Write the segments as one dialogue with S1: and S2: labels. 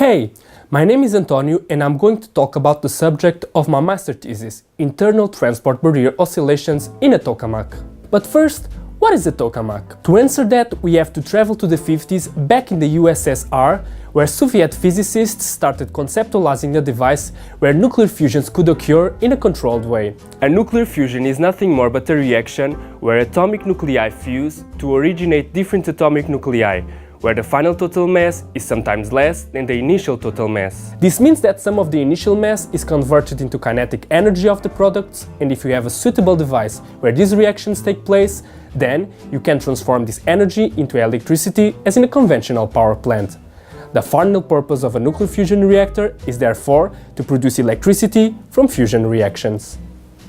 S1: Hey, my name is António and I'm going to talk about the subject of my master thesis, Internal Transport Barrier Oscillations in a Tokamak. But first, what is a tokamak? To answer that, we have to travel to the 50s back in the USSR, where Soviet physicists started conceptualizing a device where nuclear fusions could occur in a controlled way. A nuclear fusion is nothing more but a reaction where atomic nuclei fuse to originate different atomic nuclei, where the final total mass is sometimes less than the initial total mass. This means that some of the initial mass is converted into kinetic energy of the products, and if you have a suitable device where these reactions take place, then you can transform this energy into electricity as in a conventional power plant. The final purpose of a nuclear fusion reactor is therefore to produce electricity from fusion reactions.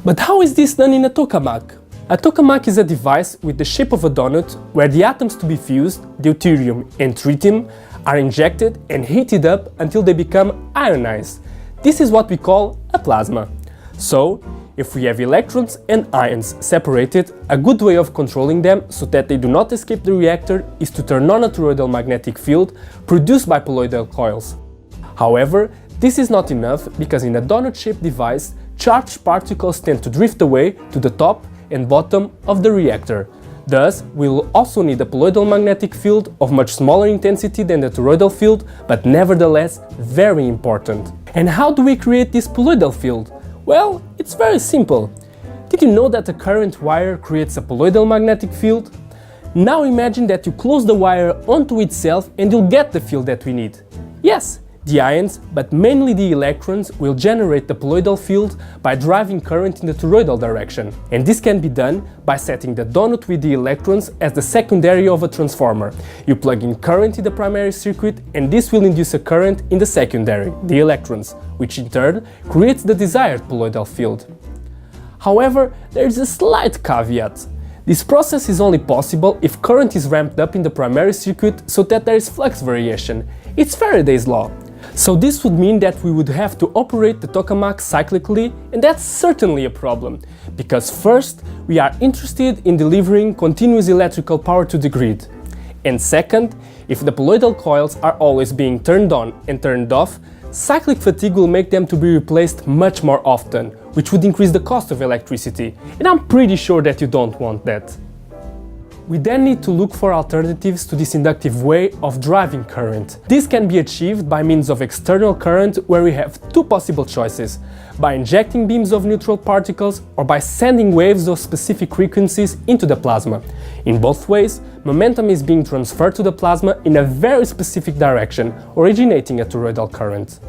S1: But how is this done in a tokamak? A tokamak is a device with the shape of a donut where the atoms to be fused, deuterium and tritium, are injected and heated up until they become ionized. This is what we call a plasma. So, if we have electrons and ions separated, a good way of controlling them so that they do not escape the reactor is to turn on a toroidal magnetic field produced by poloidal coils. However, this is not enough because in a donut-shaped device, charged particles tend to drift away to the top and bottom of the reactor. Thus, we will also need a poloidal magnetic field of much smaller intensity than the toroidal field, but nevertheless very important. And how do we create this poloidal field? Well, it's very simple. Did you know that a current wire creates a poloidal magnetic field? Now imagine that you close the wire onto itself and you'll get the field that we need. Yes, the ions, but mainly the electrons, will generate the poloidal field by driving current in the toroidal direction. And this can be done by setting the donut with the electrons as the secondary of a transformer. You plug in current in the primary circuit and this will induce a current in the secondary, the electrons, which in turn creates the desired poloidal field. However, there is a slight caveat. This process is only possible if current is ramped up in the primary circuit so that there is flux variation. It's Faraday's law. So this would mean that we would have to operate the tokamak cyclically, and that's certainly a problem, because first, we are interested in delivering continuous electrical power to the grid. And second, if the poloidal coils are always being turned on and turned off, cyclic fatigue will make them to be replaced much more often, which would increase the cost of electricity, and I'm pretty sure that you don't want that. We then need to look for alternatives to this inductive way of driving current. This can be achieved by means of external current, where we have two possible choices: by injecting beams of neutral particles or by sending waves of specific frequencies into the plasma. In both ways, momentum is being transferred to the plasma in a very specific direction, originating a toroidal current.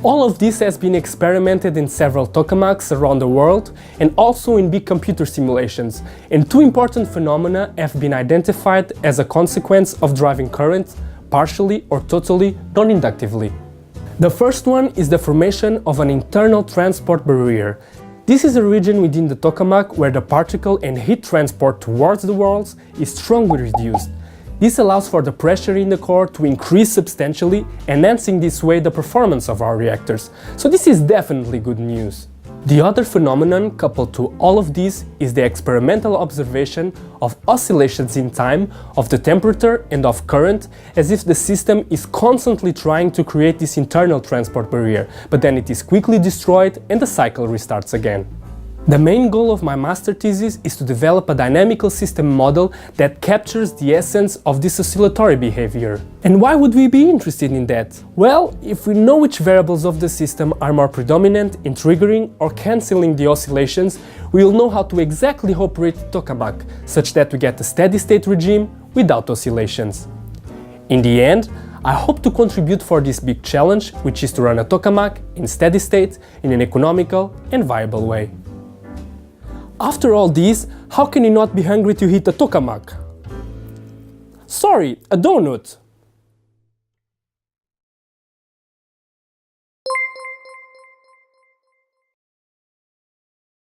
S1: All of this has been experimented in several tokamaks around the world and also in big computer simulations, and two important phenomena have been identified as a consequence of driving current, partially or totally non-inductively. The first one is the formation of an internal transport barrier. This is a region within the tokamak where the particle and heat transport towards the walls is strongly reduced. This allows for the pressure in the core to increase substantially, enhancing this way the performance of our reactors. So this is definitely good news. The other phenomenon coupled to all of this is the experimental observation of oscillations in time of the temperature and of current, as if the system is constantly trying to create this internal transport barrier, but then it is quickly destroyed and the cycle restarts again. The main goal of my master thesis is to develop a dynamical system model that captures the essence of this oscillatory behavior. And why would we be interested in that? Well, if we know which variables of the system are more predominant in triggering or cancelling the oscillations, we will know how to exactly operate the tokamak, such that we get a steady state regime without oscillations. In the end, I hope to contribute for this big challenge, which is to run a tokamak in steady state in an economical and viable way. After all this, how can you not be hungry to hit a tokamak? Sorry, a donut!